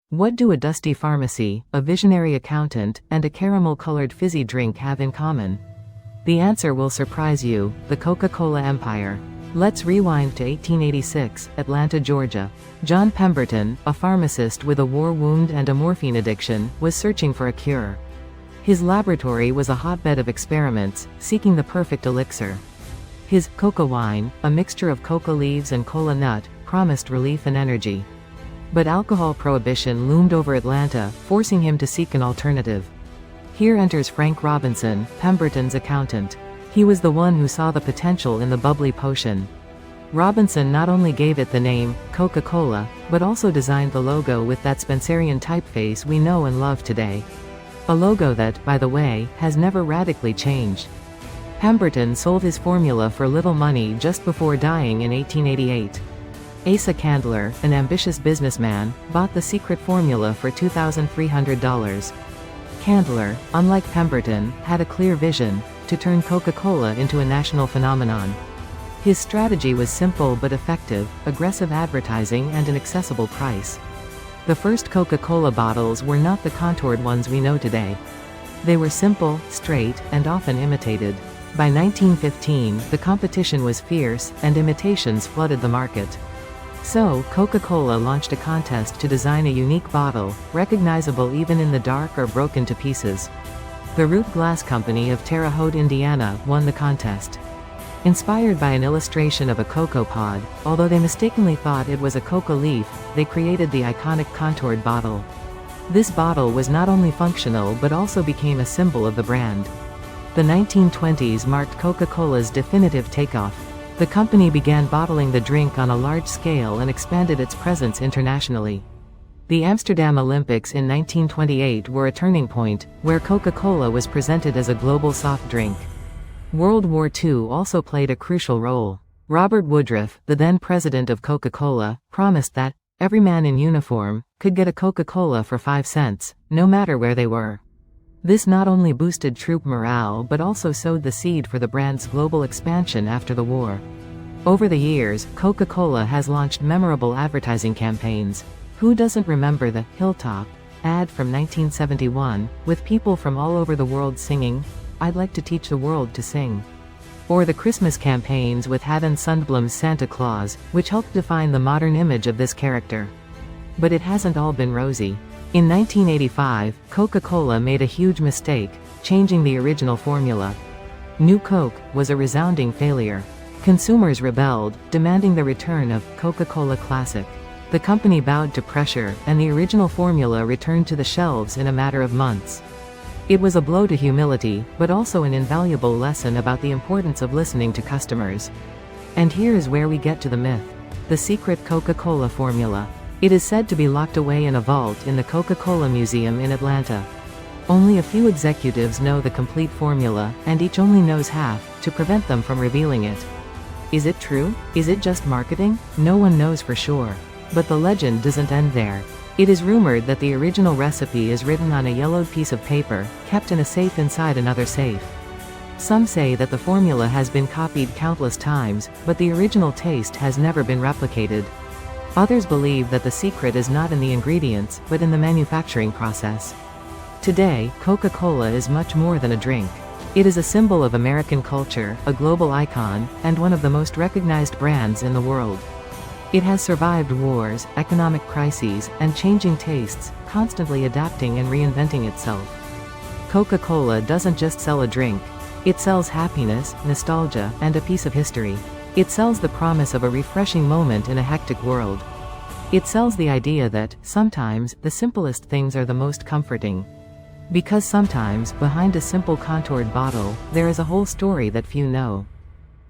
What do a dusty pharmacy, a visionary accountant, and a caramel-colored fizzy drink have in common? The answer will surprise you: the Coca-Cola empire. Let's rewind to 1886, Atlanta, Georgia. John Pemberton, a pharmacist with a war wound and a morphine addiction, was searching for a cure. His laboratory was a hotbed of experiments, seeking the perfect elixir. His coca wine, a mixture of coca leaves and cola nut, promised relief and energy. But alcohol prohibition loomed over Atlanta, forcing him to seek an alternative. Here enters Frank Robinson, Pemberton's accountant. He was the one who saw the potential in the bubbly potion. Robinson not only gave it the name, Coca-Cola, but also designed the logo with that Spencerian typeface we know and love today. A logo that, by the way, has never radically changed. Pemberton sold his formula for little money just before dying in 1888. Asa Candler, an ambitious businessman, bought the secret formula for $2,300. Candler, unlike Pemberton, had a clear vision: to turn Coca-Cola into a national phenomenon. His strategy was simple but effective: aggressive advertising and an accessible price. The first Coca-Cola bottles were not the contoured ones we know today. They were simple, straight, and often imitated. By 1915, the competition was fierce, and imitations flooded the market. So, Coca-Cola launched a contest to design a unique bottle, recognizable even in the dark or broken to pieces. The Root Glass Company of Terre Haute, Indiana, won the contest. Inspired by an illustration of a cocoa pod, although they mistakenly thought it was a coca leaf, they created the iconic contoured bottle. This bottle was not only functional but also became a symbol of the brand. The 1920s marked Coca-Cola's definitive takeoff. The company began bottling the drink on a large scale and expanded its presence internationally. The Amsterdam Olympics in 1928 were a turning point, where Coca-Cola was presented as a global soft drink. World War II also played a crucial role. Robert Woodruff, the then president of Coca-Cola, promised that every man in uniform could get a Coca-Cola for 5 cents, no matter where they were. This not only boosted troop morale but also sowed the seed for the brand's global expansion after the war. Over the years, Coca-Cola has launched memorable advertising campaigns. Who doesn't remember the Hilltop ad from 1971, with people from all over the world singing, "I'd like to teach the world to sing"? Or the Christmas campaigns with Haddon Sundblom's Santa Claus, which helped define the modern image of this character. But it hasn't all been rosy. In 1985, Coca-Cola made a huge mistake, changing the original formula. New Coke was a resounding failure. Consumers rebelled, demanding the return of Coca-Cola Classic. The company bowed to pressure, and the original formula returned to the shelves in a matter of months. It was a blow to humility, but also an invaluable lesson about the importance of listening to customers. And here is where we get to the myth. The secret Coca-Cola formula. It is said to be locked away in a vault in the Coca-Cola Museum in Atlanta. Only a few executives know the complete formula, and each only knows half, to prevent them from revealing it. Is it true? Is it just marketing? No one knows for sure. But the legend doesn't end there. It is rumored that the original recipe is written on a yellowed piece of paper, kept in a safe inside another safe. Some say that the formula has been copied countless times, but the original taste has never been replicated. Others believe that the secret is not in the ingredients, but in the manufacturing process. Today, Coca-Cola is much more than a drink. It is a symbol of American culture, a global icon, and one of the most recognized brands in the world. It has survived wars, economic crises, and changing tastes, constantly adapting and reinventing itself. Coca-Cola doesn't just sell a drink. It sells happiness, nostalgia, and a piece of history. It sells the promise of a refreshing moment in a hectic world. It sells the idea that, sometimes, the simplest things are the most comforting. Because sometimes, behind a simple contoured bottle, there is a whole story that few know.